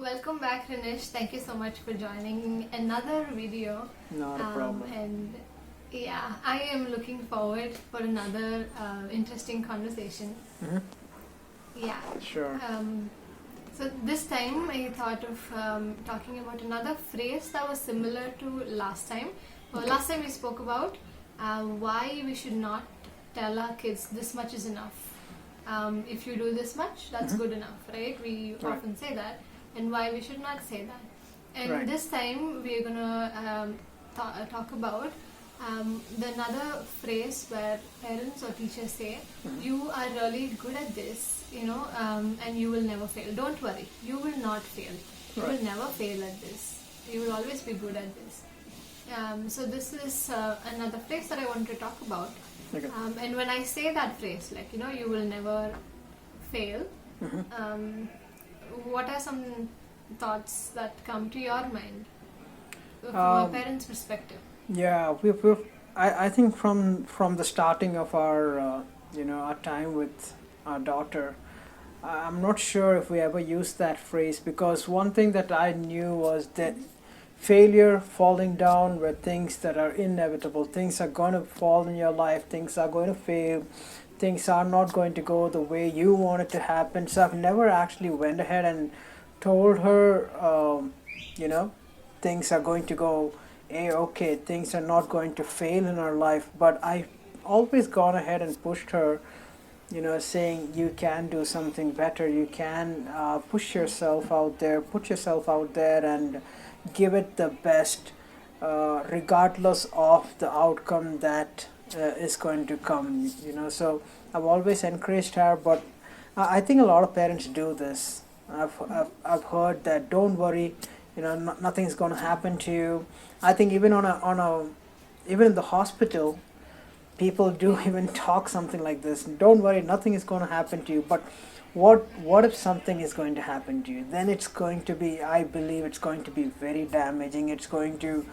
Welcome back, Rinesh. Thank you so much for joining another video. Not a problem. And yeah, I am looking forward for another interesting conversation. Hmm. Yeah. Sure. So this time I thought of talking about another phrase that was similar to last time. Okay. Last time we spoke about why we should not tell our kids this much is enough. If you do this much, that's Mhm. good enough, right? We Right. often say that, and why we should not say that. And Right. this time we're gonna talk about the another phrase where parents or teachers say, Mhm. "You are really good at this, and you will never fail. Don't worry, you will not fail. You Right. will never fail at this. You will always be good at this." So this is another phrase that I want to talk about. Okay. And when I say that phrase, you will never fail, Mhm. what are some thoughts that come to your mind from a parent's perspective? Yeah, I think from the starting of our time with our daughter, I'm not sure if we ever used that phrase, because one thing that I knew was that failure, falling down, were things that are inevitable. Things are going to fall in your life. Things are going to fail. Things are not going to go the way you want it to happen. So I've never actually went ahead and told her, you know, things are going to go okay. Things are not going to fail in her life. But I always gone ahead and pushed her, saying you can do something better. You can push yourself out there, put yourself out there, and give it the best, regardless of the outcome that is going to come. So I've always encouraged her, but I think a lot of parents do this. I've heard that, don't worry, nothing's going to happen to you. I think even even in the hospital, people do even talk something like this. Don't worry, nothing is going to happen to you. But what if something is going to happen to you? Then it's going to be, I believe it's going to be very damaging. It's going to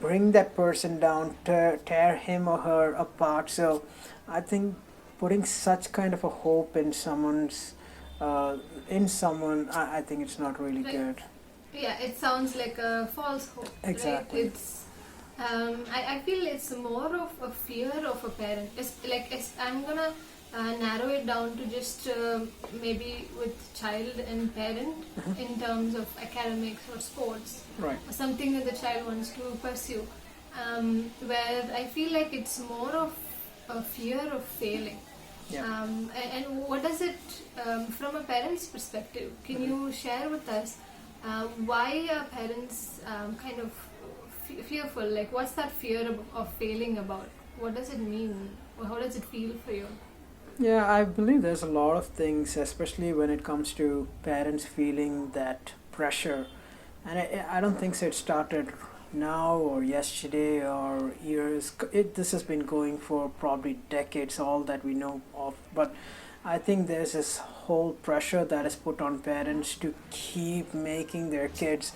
bring that person down, tear him or her apart. So I think putting such kind of a hope in someone, I think it's not really Right. good. Yeah, it sounds like a false hope. Exactly. Right? I feel it's more of a fear of a parent. I'm gonna narrow it down to just maybe with child and parent in terms of academics or sports, Right. or something that the child wants to pursue. Where I feel like it's more of a fear of failing. Yeah. And what does it, from a parent's perspective, can you share with us why are parents kind of fearful? Like, what's that fear of failing about? What does it mean? Or how does it feel for you? Yeah, I believe there's a lot of things, especially when it comes to parents feeling that pressure. And I don't think so it started now or yesterday or years. This has been going for probably decades, all that we know of. But I think there's this whole pressure that is put on parents to keep making their kids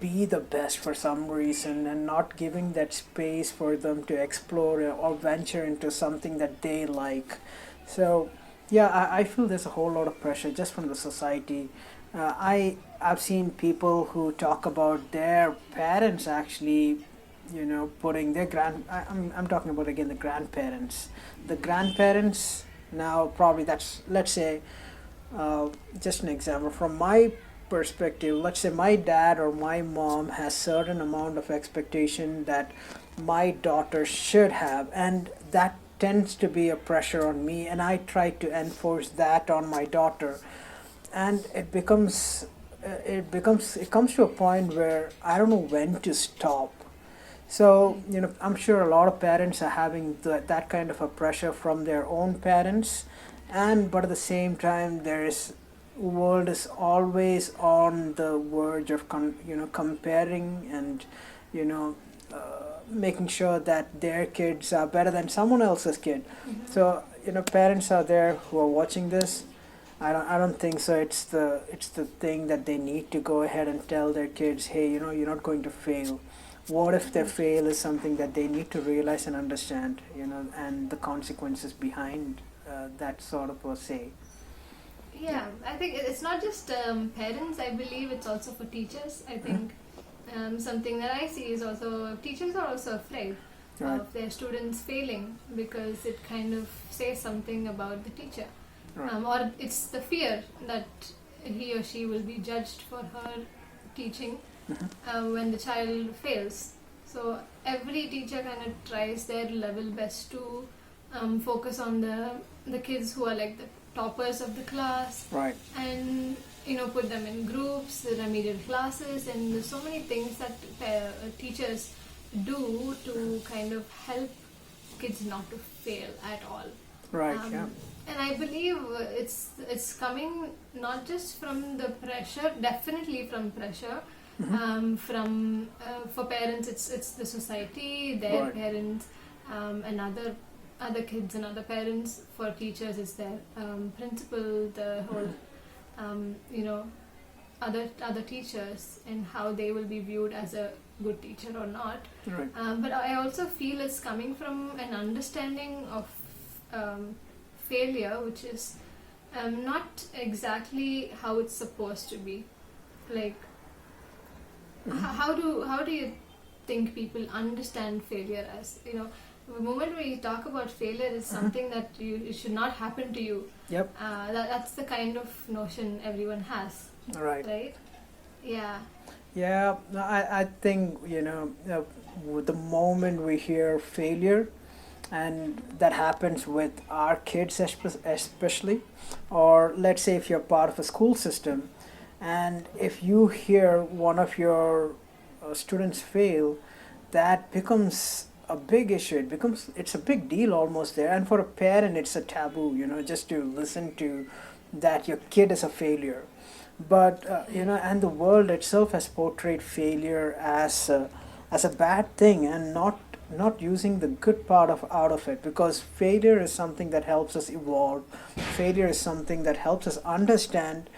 be the best for some reason, and not giving that space for them to explore or venture into something that they like. So yeah, I feel there's a whole lot of pressure just from the society. I've seen people who talk about their parents actually, putting their I'm talking about again the grandparents. The grandparents now, probably, that's, let's say, just an example from my perspective. Let's say my dad or my mom has certain amount of expectation that my daughter should have, and that tends to be a pressure on me, and I try to enforce that on my daughter. And it comes to a point where I don't know when to stop. So, I'm sure a lot of parents are having that kind of a pressure from their own parents, but at the same time, world is always on the verge of comparing, and you know making sure that their kids are better than someone else's kid. So, parents out there who are watching this, I don't think so. It's the thing that they need to go ahead and tell their kids, hey, you're not going to fail. What if their fail is something that they need to realize and understand, and the consequences behind that sort of a say. Yeah, I think it's not just parents. I believe it's also for teachers. I think something that I see is also teachers are also afraid Right. of their students failing because it kind of says something about the teacher, Right. or it's the fear that he or she will be judged for her teaching when the child fails. So every teacher kind of tries their level best to focus on the kids who are like the toppers of the class, Right. and put them in groups, remedial classes, and there's so many things that teachers do to kind of help kids not to fail at all. Right. Yeah. And I believe it's coming not just from the pressure, definitely from pressure. From for parents, it's the society, their Right. parents, and other kids and other parents. For teachers, it's their principal, the whole other teachers, and how they will be viewed as a good teacher or not. Right. But I also feel it's coming from an understanding of failure, which is not exactly how it's supposed to be. Like, how do you think people understand failure as? The moment we talk about failure, is something that it should not happen to you. Yep. That's the kind of notion everyone has, Right. right? Yeah. Yeah, I think, with the moment we hear failure, and that happens with our kids especially, or let's say if you're part of a school system, and if you hear one of your students fail, that becomes a big issue. It's a big deal almost there, and for a parent it's a taboo, just to listen to that your kid is a failure. But and the world itself has portrayed failure as a bad thing, and not using the good part of out of it, because failure is something that helps us evolve. Failure is something that helps us understand.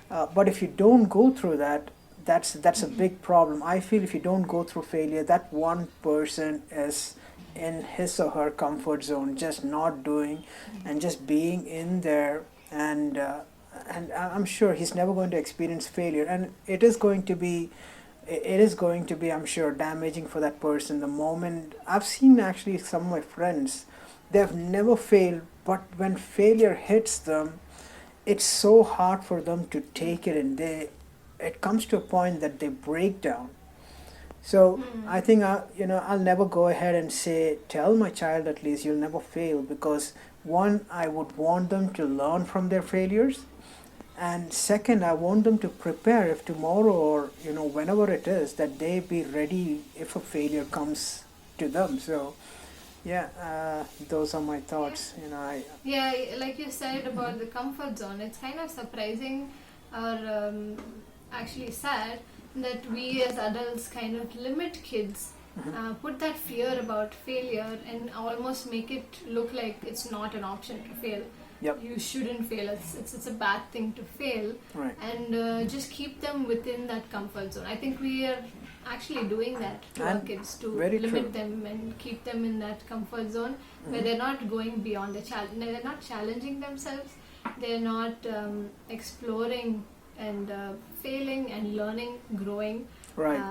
But if you don't go through that, that's a big problem. I feel if you don't go through failure, that one person is in his or her comfort zone, just not doing, and just being in there, and I'm sure he's never going to experience failure, and it is going to be, I'm sure, damaging for that person. The moment I've seen actually some of my friends, they've never failed, but when failure hits them, it's so hard for them to take it, and it comes to a point that they break down. So I think I'll never go ahead and say, tell my child at least you'll never fail, because one, I would want them to learn from their failures, and second, I want them to prepare if tomorrow, or whenever it is, that they be ready if a failure comes to them. So yeah, those are my thoughts. Yeah, like you said about the comfort zone, it's kind of surprising, or actually sad, that we as adults kind of limit kids, put that fear about failure, and almost make it look like it's not an option to fail. Yep. You shouldn't fail. It's a bad thing to fail, Right. and just keep them within that comfort zone. I think we are actually doing that to our And kids, to very limit true. them and keep them in that comfort zone where they're not going beyond the challenge. They're not challenging themselves. They're not exploring and failing and learning, growing. Right.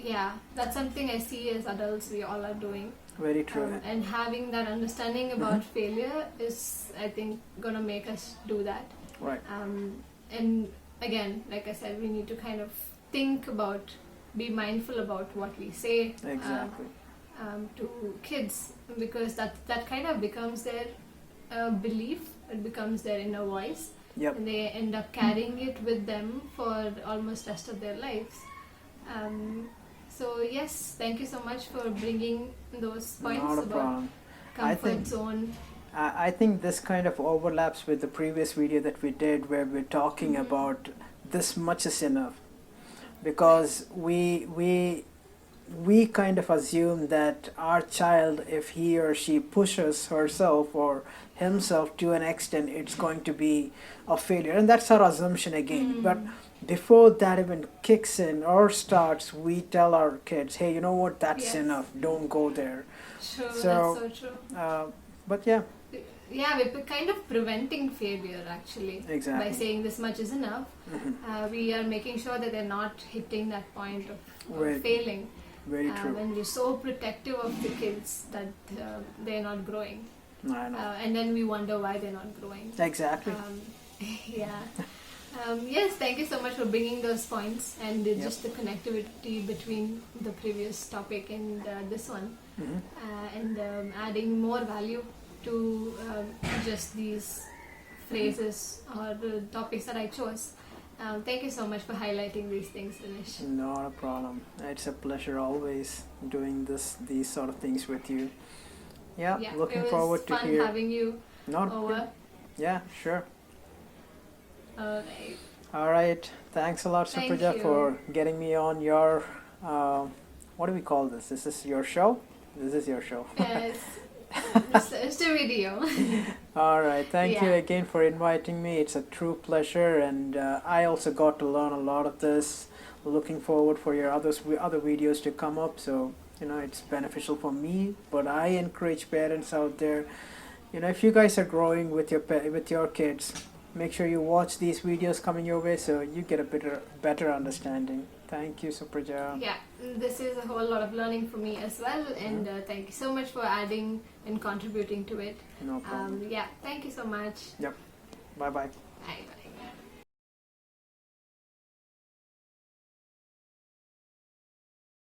Yeah, that's something I see as adults we all are doing. Very true. And having that understanding about failure is, I think, gonna make us do that. Right. And again, like I said, we need to kind of think about, be mindful about what we say Exactly. to kids, because that kind of becomes their belief. It becomes their inner voice, Yep. and they end up carrying it with them for almost rest of their lives. So yes, thank you so much for bringing those points Not a about problem. I comfort think zone. I think this kind of overlaps with the previous video that we did, where we're talking about this much is enough, because we kind of assume that our child, if he or she pushes herself or himself to an extent, it's going to be a failure, and that's our assumption again. But before that even kicks in or starts, we tell our kids, hey, you know what, that's Yes. enough, don't go there. True, So, that's so true. But yeah, Yeah, we're kind of preventing failure actually exactly. by saying this much is enough. Mhm. We are making sure that they're not hitting that point of Very, failing. very true. And we're so protective of the kids that they're not growing. I know. And then we wonder why they're not growing. Exactly. Yeah. Yes, thank you so much for bringing those points and Yep. just the connectivity between the previous topic and this one, Mhm. and adding more value to just these phrases or the topics that I chose. Thank you so much for highlighting these things, Dinesh. Not a problem. It's a pleasure always doing these sort of things with you. Yeah, Yeah, looking it was forward to fun hear. having you Not over. Yeah, sure. Alright. All right. Thanks a lot, Thank Supraja, you. for getting me on your. What do we call this? Is this your show? This is your show. It's a video. All right. Thank you Yeah. again for inviting me. It's a true pleasure, and I also got to learn a lot of this. Looking forward for your other videos to come up. So it's beneficial for me. But I encourage parents out there. If you guys are growing with your kids, make sure you watch these videos coming your way so you get a better understanding. Thank you, Supraja. Yeah, this is a whole lot of learning for me as well, and thank you so much for adding and contributing to it. No problem. Yeah, thank you so much. Bye bye. Bye bye.